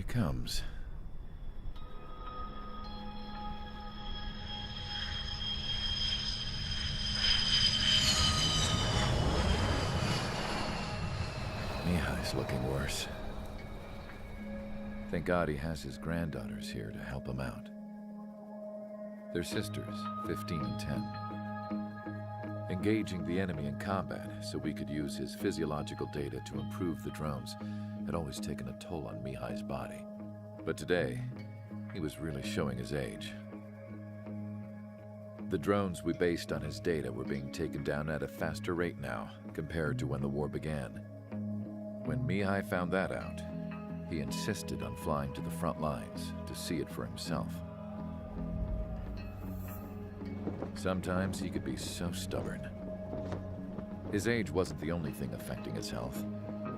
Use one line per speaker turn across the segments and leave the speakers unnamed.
comes. Mihai's looking worse. Thank God he has his granddaughters here to help him out. They're sisters, 15 and 10. Engaging the enemy in combat so we could use his physiological data to improve the drones had always taken a toll on Mihai's body. But today, he was really showing his age. The drones we based on his data were being taken down at a faster rate now compared to when the war began. When Mihai found that out, he insisted on flying to the front lines to see it for himself. Sometimes he could be so stubborn. His age wasn't the only thing affecting his health.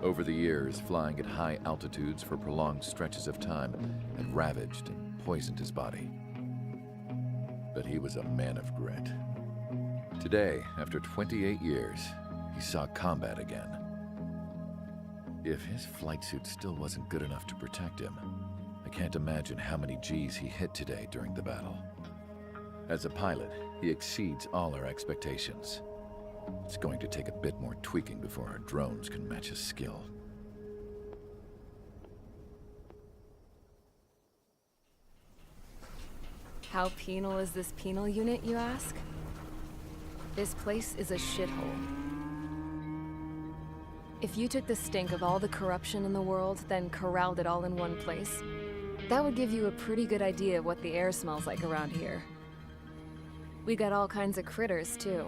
Over the years, flying at high altitudes for prolonged stretches of time had ravaged and poisoned his body. But he was a man of grit. Today, after 28 years, he saw combat again. If his flight suit still wasn't good enough to protect him, I can't imagine how many Gs he hit today during the battle. As a pilot, he exceeds all our expectations. It's going to take a bit more tweaking before our drones can match his skill.
How penal is this penal unit, you ask? This place is a shithole. If you took the stink of all the corruption in the world, then corralled it all in one place, that would give you a pretty good idea of what the air smells like around here. We got all kinds of critters, too.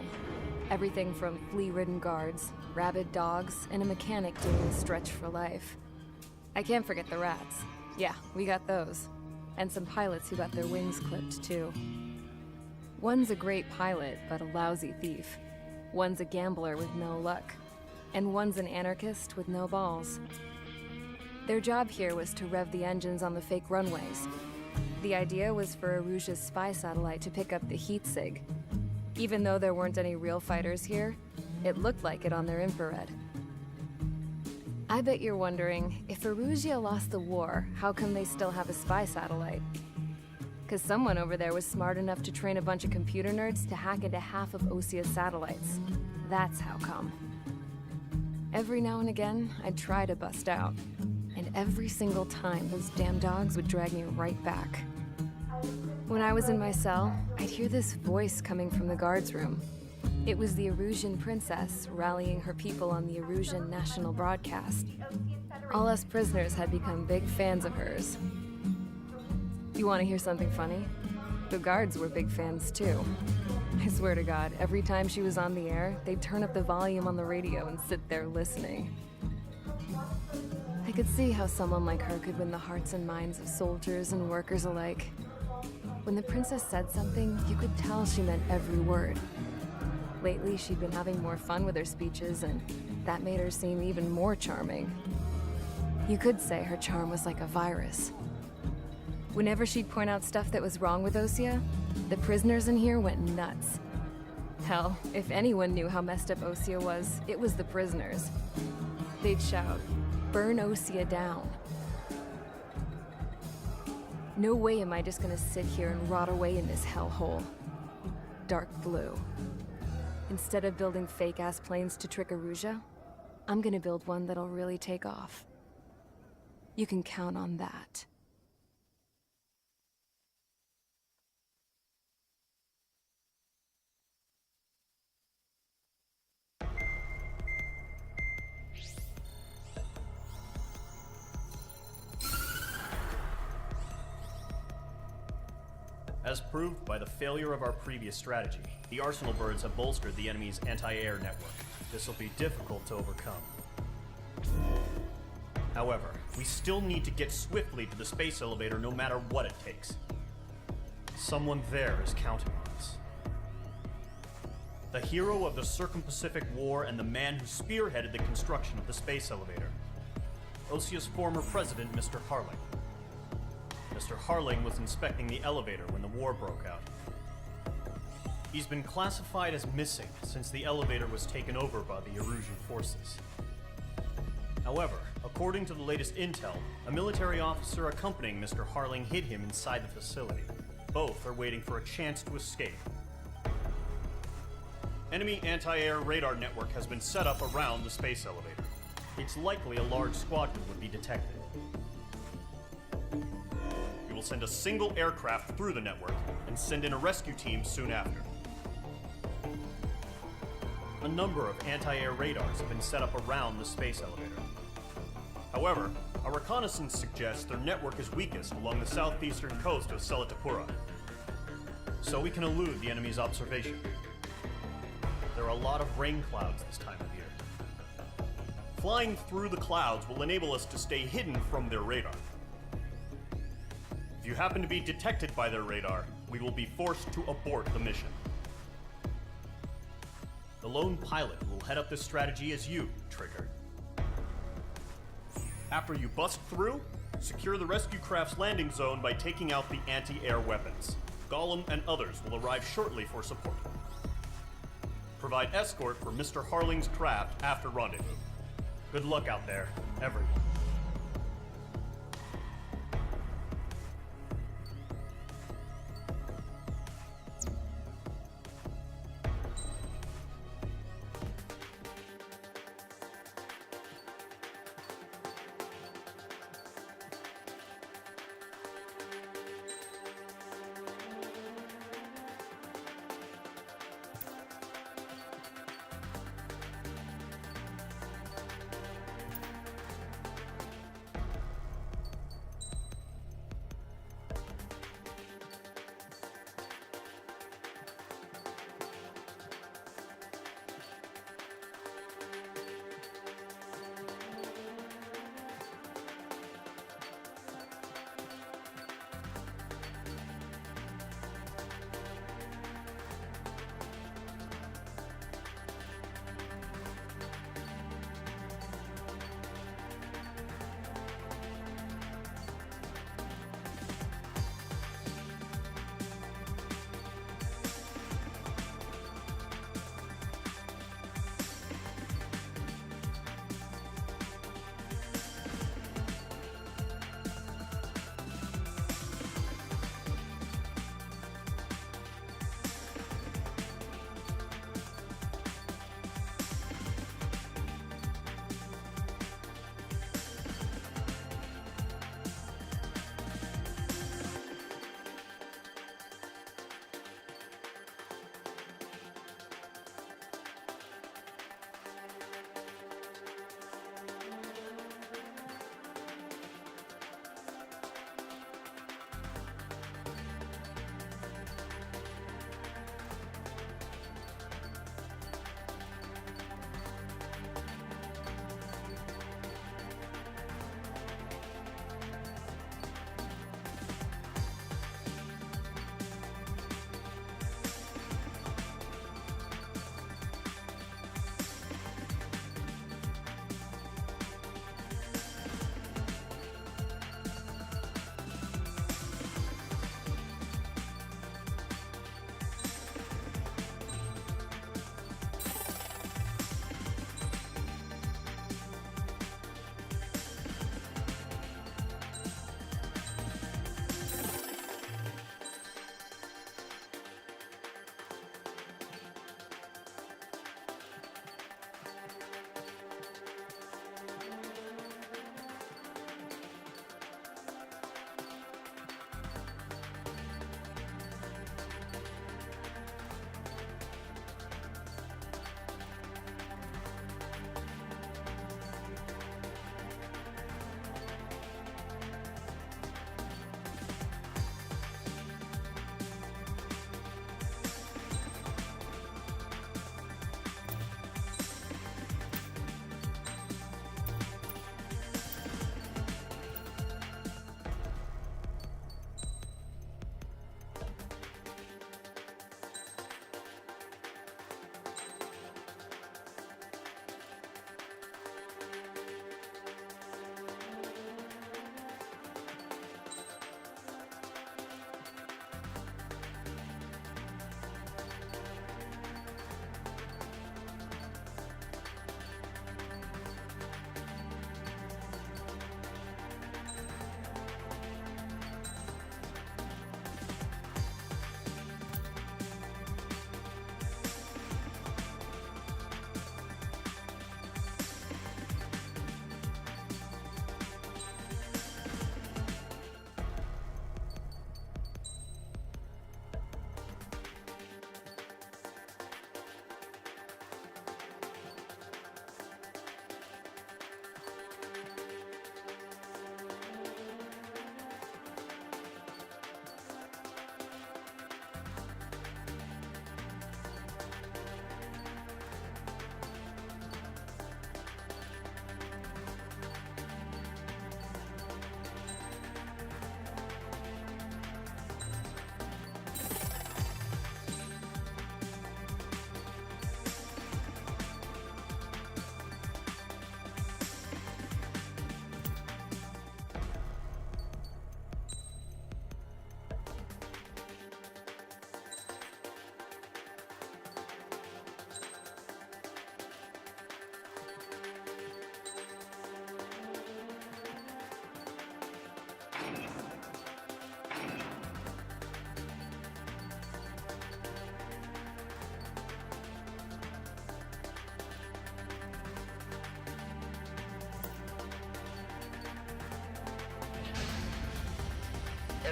Everything from flea-ridden guards, rabid dogs, and a mechanic doing the stretch for life. I can't forget the rats. Yeah, we got those. And some pilots who got their wings clipped, too. One's a great pilot, but a lousy thief. One's a gambler with no luck. And one's an anarchist with no balls. Their job here was to rev the engines on the fake runways. The idea was for Erusia's spy satellite to pick up the heat sig. Even though there weren't any real fighters here, it looked like it on their infrared. I bet you're wondering, if Erusia lost the war, how come they still have a spy satellite? 'Cause someone over there was smart enough to train a bunch of computer nerds to hack into half of Osia's satellites. That's how come. Every now and again, I'd try to bust out. And every single time, those damn dogs would drag me right back. When I was in my cell, I'd hear this voice coming from the guards room. It was the Erusian princess rallying her people on the Erusian national broadcast. All us prisoners had become big fans of hers. You want to hear something funny? The guards were big fans too. I swear to God, every time she was on the air, they'd turn up the volume on the radio and sit there listening. I could see how someone like her could win the hearts and minds of soldiers and workers alike. When the princess said something, you could tell she meant every word. Lately, she'd been having more fun with her speeches, and that made her seem even more charming. You could say her charm was like a virus. Whenever she'd point out stuff that was wrong with Osia, the prisoners in here went nuts. Hell, if anyone knew how messed up Osia was, it was the prisoners. They'd shout, "Burn Osia down." No way am I just gonna sit here and rot away in this hellhole. Dark blue. Instead of building fake-ass planes to trick Erusia, I'm gonna build one that'll really take off. You can count on that.
As proved by the failure of our previous strategy, the Arsenal birds have bolstered the enemy's anti-air network. This will be difficult to overcome. However, we still need to get swiftly to the space elevator no matter what it takes. Someone there is counting on us. The hero of the Circum-Pacific War and the man who spearheaded the construction of the space elevator. Osia's former president, Mr. Harling. Mr. Harling was inspecting the elevator when the war broke out. He's been classified as missing since the elevator was taken over by the Erusian forces. However, According to the latest intel, a military officer accompanying Mr. Harling hid him inside the facility. Both are waiting for a chance to escape. Enemy anti-air radar network has been set up around the space elevator. It's likely a large squadron would be detected. We will send a single aircraft through the network and send in a rescue team soon after. A number of anti-air radars have been set up around the space elevator. However, our reconnaissance suggests their network is weakest along the southeastern coast of Selatapura, so we can elude the enemy's observation. There are a lot of rain clouds this time of year. Flying through the clouds will enable us to stay hidden from their radar. If you happen to be detected by their radar, we will be forced to abort the mission. The lone pilot will head up this strategy as you, Trigger. After you bust through, secure the rescue craft's landing zone by taking out the anti-air weapons. Gollum and others will arrive shortly for support. Provide escort for Mr. Harling's craft after rendezvous. Good luck out there, everyone.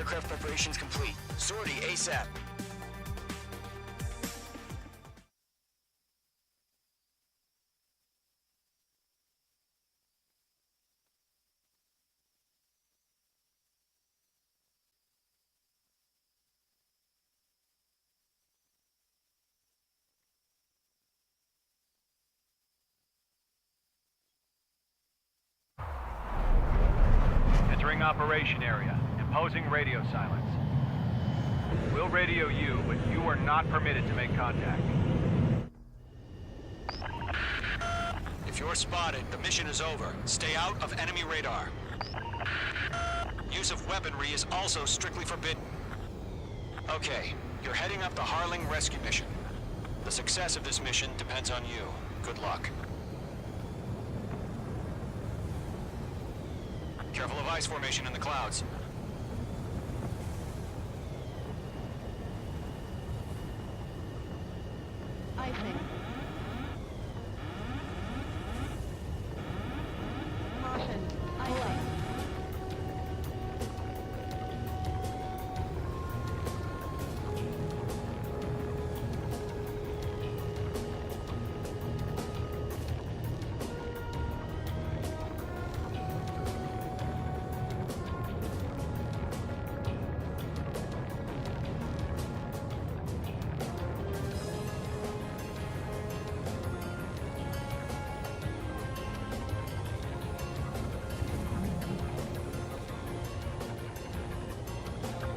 Aircraft preparations complete. Sortie ASAP.
Entering operation area. Imposing radio silence. We'll radio you, but you are not permitted to make contact.
If you're spotted, the mission is over. Stay out of enemy radar. Use of weaponry is also strictly forbidden. Okay, you're heading up the Harling rescue mission. The success of this mission depends on you. Good luck. Careful of ice formation in the clouds.
Icing. Caution. Icing.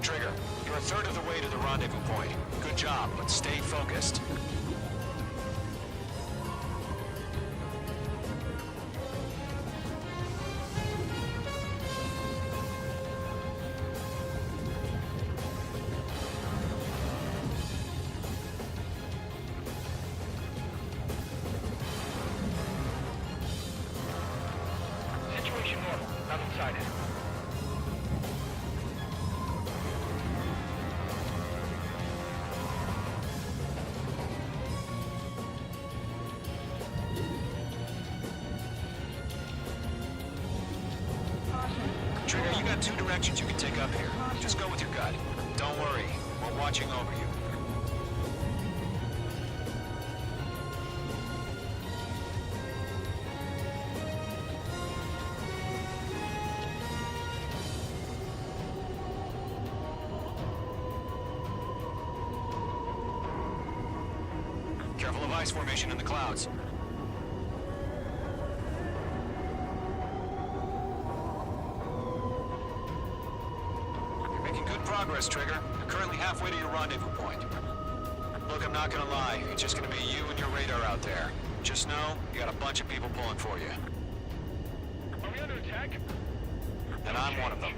Trigger, you're a third of the way to the rendezvous point. Good job, but stay focused.
Situation normal. Nothing sighted.
Trigger, you got two directions you can take up here. Just go with your gut. Don't worry, we're watching over you. Careful of ice formation in the clouds. You're making good progress, Trigger. You're currently halfway to your rendezvous point. Look, I'm not gonna lie. It's just gonna be you and your radar out there. Just know, you got a bunch of people pulling for you.
Are we under attack?
And I'm one of them.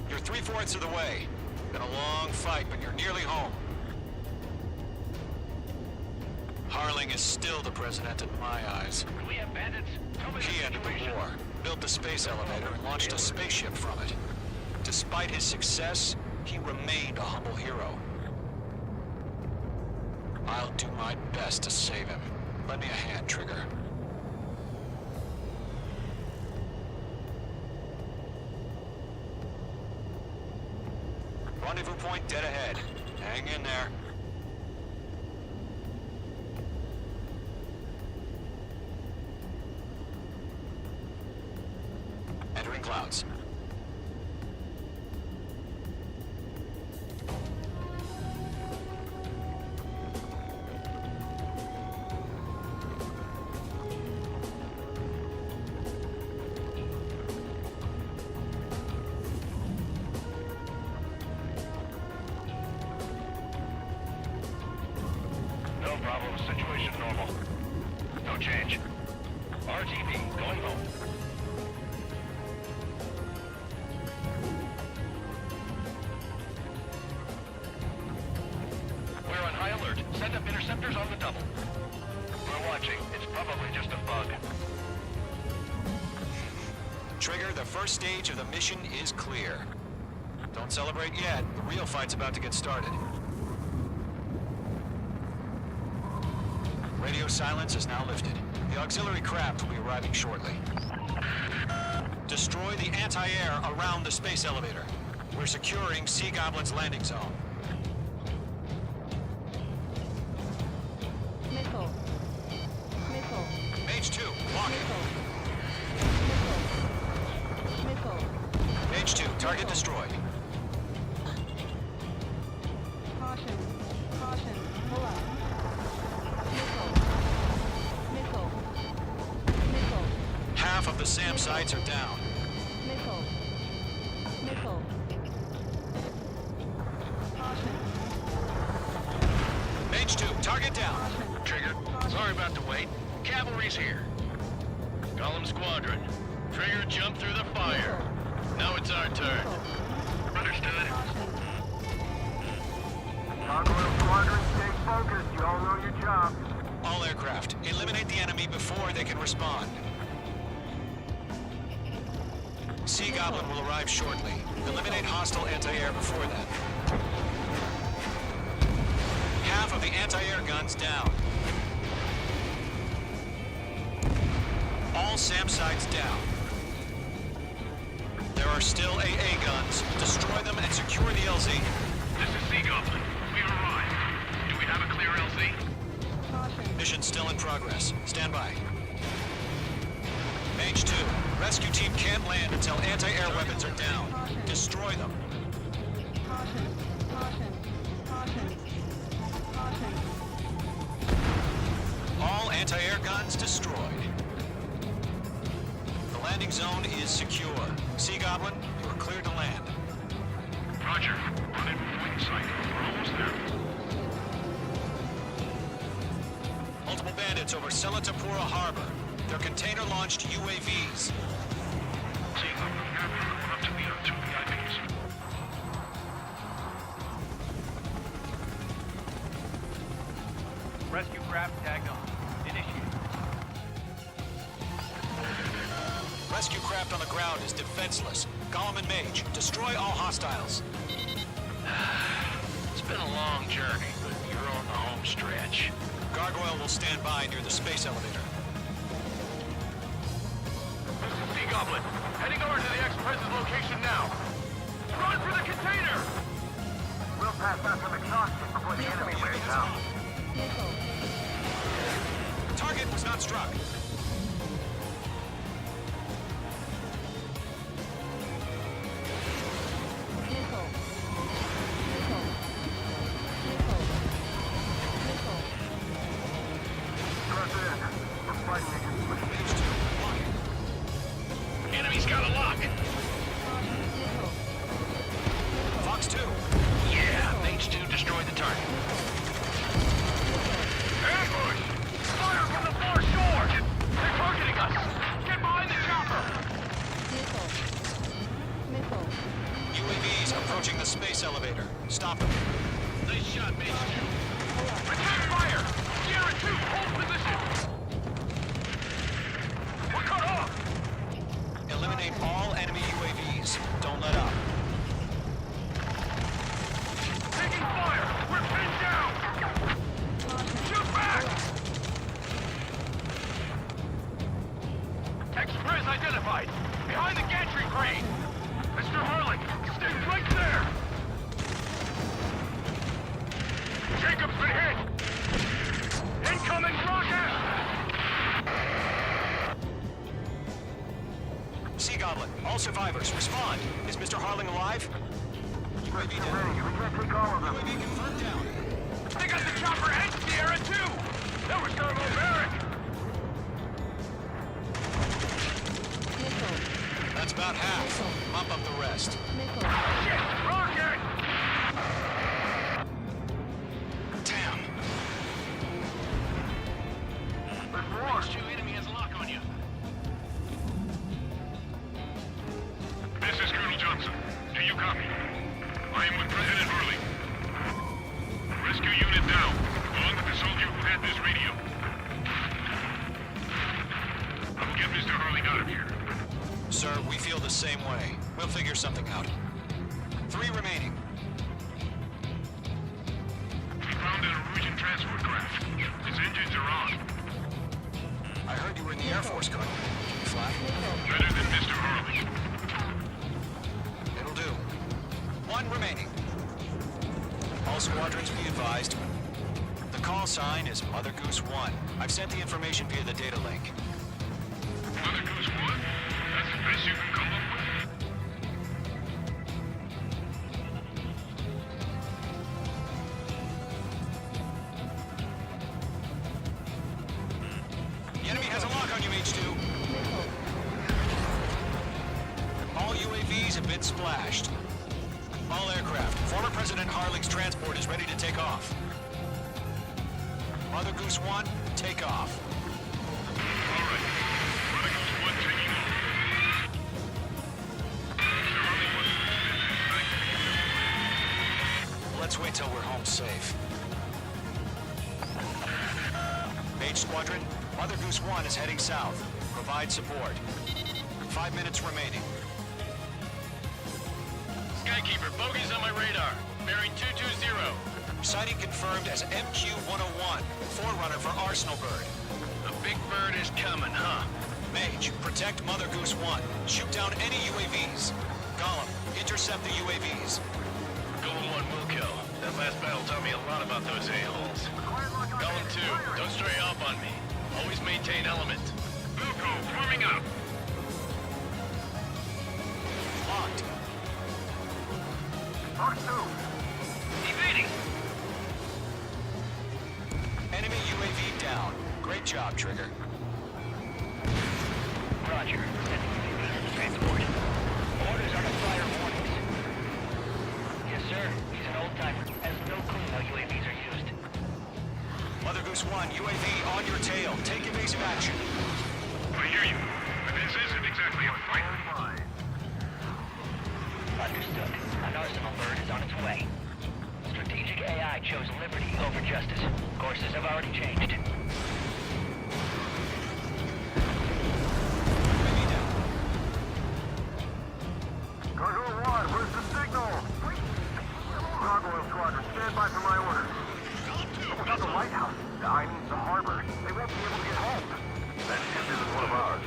You're 3/4 of the way. Been a long fight, but you're nearly home. Harling is still the president in my eyes.
We have bandits. Tell me the
He ended the
situation.
war, built the space elevator, and launched a spaceship from it. Despite his success, he remained a humble hero. I'll do my best to save him. Lend me a hand, Trigger. Rendezvous point dead ahead. Hang in there. Entering clouds.
No problem. Situation normal. No change. RTV, going home. We're on high alert. Send up interceptors on the double. We're watching. It's probably just a bug.
Trigger, the first stage of the mission is clear. Don't celebrate yet. The real fight's about to get started. Radio silence is now lifted. The auxiliary craft will be arriving shortly. Destroy the anti-air around the space elevator. We're securing Sea Goblin's landing zone.
Missile. Missile.
Mage 2, lock it.
Missile. Missile.
Mage 2, target destroyed.
Caution. Caution. Pull up. Missile. Missile. Missile.
Half of the SAM sites are down.
Missile. Missile. Caution.
Mage 2, target down.
Caution.
Trigger, sorry about the wait. Cavalry's here. Golem Squadron. Trigger jumped through the fire. Now it's our turn. Understood.
Gargoyle Squadron, stay focused. You all know your job.
All aircraft, eliminate the enemy before they can respond. Sea Goblin will arrive shortly. Eliminate hostile anti-air before then. Half of the anti-air guns down. All SAM sites down. There are still AA guns. Destroy them and secure the LZ.
This is Sea Goblin. We've arrived. Do we have a clear LZ?
Caution.
Mission still in progress. Stand by. Mage 2, rescue team can't land until anti-air weapons are down. Destroy them.
Caution. Caution. Caution. Caution.
All anti-air guns destroyed. The landing zone is secure. Sea Goblin, you are cleared to land.
Roger. Rendezvous wing site. We're almost there.
Multiple bandits over Selatapura Harbor. They're container-launched UAVs.
Sea Goblin, we're up to meet our 2 VIPs.
Rescue craft tagged on. Initiate.
Rescue craft on the ground is defenseless. Golem and Mage, destroy all hostiles.
It's been a long journey, but you're on the home stretch.
Gargoyle will stand by near the space elevator.
This is Sea Goblin. Heading over to the Express's location now. Run for the container!
We'll pass out some exhaustion before the enemy wears out.
Missile.
Target was not struck.
Missile. Missile. Missile. Missile.
Press in. We're fighting against the
Mage 2, lock it.
Enemy's got a lock.
Missile.
Fox 2,
Yeah, Mage 2 destroyed the target. Ambush! Fire from the far shore! They're targeting us! Get behind the chopper!
Missile. Missile.
UAVs approaching the space elevator. Stop them.
Nice shot, Mage 2. Attack fire! Sierra 2, hold position! We're cut off!
Eliminate all enemy UAVs. Don't let up.
Taking fire! We're pinned down! Shoot back! Express identified! Behind the gantry crane! Mr. Harlan, stay right there! Jacob's been hit! Incoming rocket!
Sea Goblin, all survivors, respond. Is Mr. Harling alive? UAV
Get
down.
ready. We can't take all of them.
UAV confirmed down.
They got the chopper and Sierra too! That was thermobaric!
Missile.
That's about half. Mop up the rest.
Missile.
Shit! Rocket!
Damn.
There's more.
Enemy has a lock on you. This is Colonel Johnson. Do you copy? I am with President Hurley. Rescue unit down, along with the soldier who had this radio. I will get Mr. Hurley out of here.
Sir, we feel the same way. We'll figure something out. 3 remaining.
We found a Norwegian transport craft. Its engines are on.
I heard you were in the Air Force, Colonel. Can you fly?
Better than Mr. Hurley.
It'll do. squadrons, be advised. The call sign is Mother Goose 1. I've sent the information via the data link.
Mother Goose 1? That's the best you can come up with?
The enemy has a lock on you, H2. All UAVs have been splashed. All aircraft. Former President Harling's transport is ready to take off. Mother Goose 1, take off.
All right. Mother Goose 1 taking off.
Let's wait till we're home safe. Mage Squadron, Mother Goose 1 is heading south. Provide support. 5 minutes remaining.
Skykeeper, bogey's on my radar. Bearing 220.
Sighting confirmed as MQ-101, forerunner for Arsenal Bird.
The big bird is coming, huh?
Mage, protect Mother Goose 1. Shoot down any UAVs. Gollum, intercept the UAVs.
Golem 1 will kill. That last battle taught me a lot about those a-holes. Golem 2, don't stray off on me. Always maintain element.
Wilco, forming up.
Locked.
Mark 2.
Evading!
Enemy UAV down. Great job, Trigger.
Roger. Transport. Orders are to fire warnings. Yes, sir. He's an old-timer. Has no clue how UAVs are used.
Mother Goose 1, UAV on your tail. Take evasive action.
I hear you. But this isn't exactly a fight.
Understood. An Arsenal Bird is on its way. Strategic AI chose liberty over justice. Courses have already changed.
UAV down.
Gargoyle 1, where's the signal? Gargoyle Squadron, stand by for my orders. Look at the lighthouse. I mean the harbor. They won't be able to get home. That ship isn't one of ours.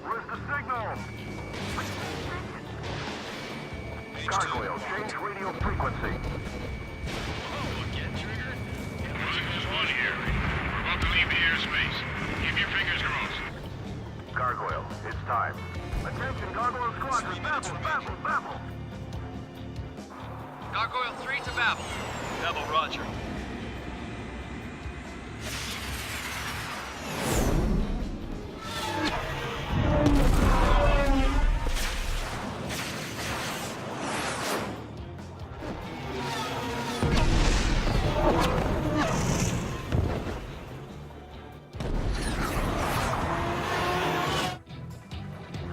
Where's the signal?
Mage 2.
Gargoyle, change radio frequency.
Mother Goose 1 here. We're about to leave the airspace. Keep your fingers crossed.
Gargoyle, it's time. Attention, Gargoyle Squadron,
3 minutes
babble,
remaining.
babble, babble.
Gargoyle 3 to Babel. Babel, roger.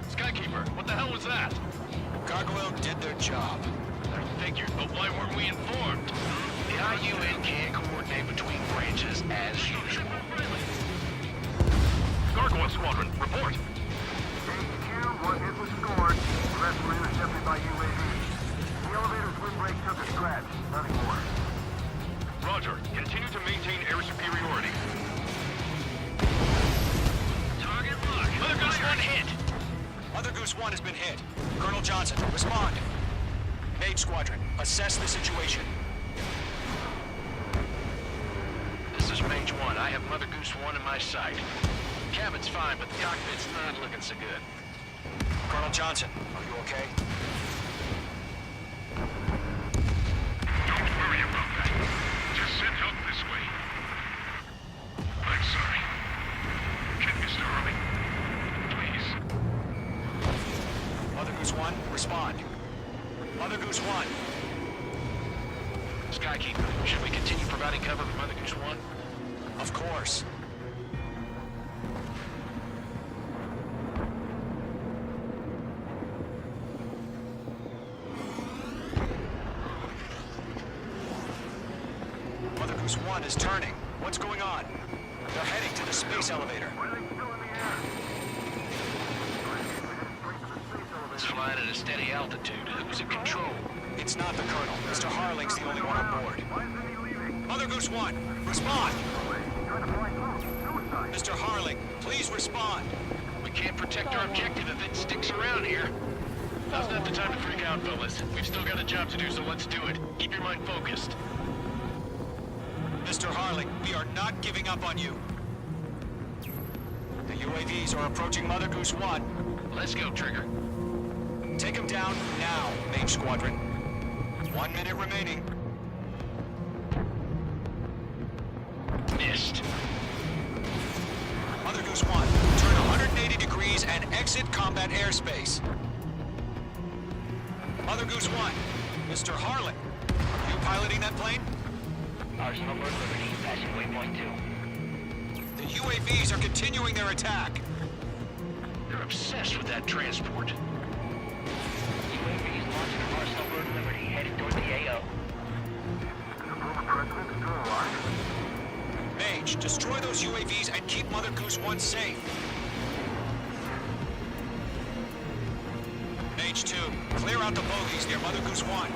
Skykeeper, what the hell was that?
Gargoyle did their job.
I figured, but why weren't we informed? The IUN can't coordinate between branches as usual.
Gargoyle Squadron, report.
HQ, one hit was scored. The rest were intercepted by UAV. The elevator's windbreak took a scratch. Nothing more.
Roger. Continue to maintain air superiority.
Target locked. Mother Goose 1 hit.
Mother Goose 1 has been hit. Colonel Johnson, respond. Mage Squadron, assess the situation.
This is Mage 1. I have Mother Goose 1 in my sight. Cabin's fine, but the cockpit's not looking so good.
Colonel Johnson, are you okay?
Don't worry about that. Just send help this way. I'm sorry. Get Mr. Hurley. Please.
Mother Goose 1, respond. Mother Goose 1.
Skykeeper, should we continue providing cover for Mother Goose 1?
Of course. Mother Goose 1 is turning. What's going on? They're heading to the space elevator.
Why are they still in the air?
It's flying at a steady altitude. Who's in control?
It's not the Colonel. Mr. Harling's the only one on board.
Why isn't he leaving?
Mother Goose 1, respond!
Trying to fly close. Suicide.
Mr. Harling, please respond.
We can't protect our objective if it sticks around here.
Now's not the time to freak out, fellas. We've still got a job to do, so let's do it. Keep your mind focused.
Mr. Harling, we are not giving up on you. The UAVs are approaching Mother Goose 1.
Let's go, Trigger.
Take them down now, Mage Squadron. 1 minute remaining.
Missed.
Mother Goose 1, turn 180 degrees and exit combat airspace. Mother Goose 1, Mr. Harlan, you piloting that plane?
Arsenal Bird Liberty, passing waypoint 2.
The UAVs are continuing their attack.
They're obsessed with that transport.
UAVs launching from Arsenal Bird Liberty, headed toward the AO.
The former president is still alive?
Mage, destroy those UAVs and keep Mother Goose 1 safe. Mage 2, clear out the bogies near Mother Goose 1.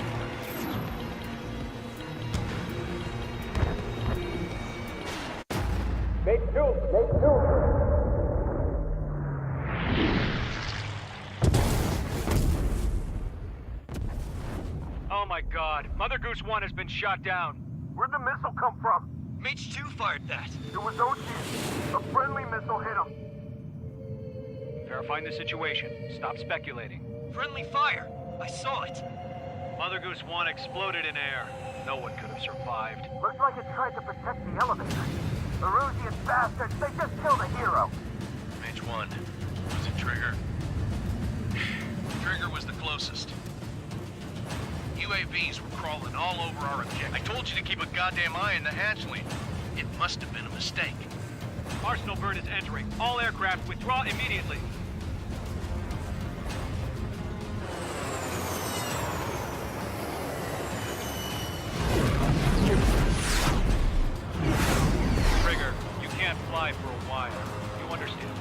Oh my god, Mother Goose 1 has been shot down.
Where'd the missile come from?
Mage 2 fired that.
It was OG. A friendly missile hit him.
Verifying the situation. Stop speculating.
Friendly fire. I saw it.
Mother Goose 1 exploded in air. No one could have survived.
Looks like it tried to protect the elevator. The Erusian bastards, they just killed a hero.
Mage 1. Was it Trigger? Trigger was the closest. UAVs were crawling all over our objective. I told you to keep a goddamn eye on the hatchling. It must have been a mistake.
Arsenal Bird is entering. All aircraft withdraw immediately. Trigger, you can't fly for a while. You understand?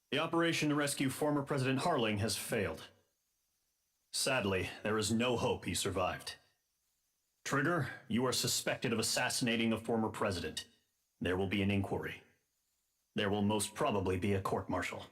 The operation to rescue former President Harling has failed. Sadly, there is no hope he survived. Trigger, you are suspected of assassinating the former president. There will be an inquiry. There will most probably be a court-martial.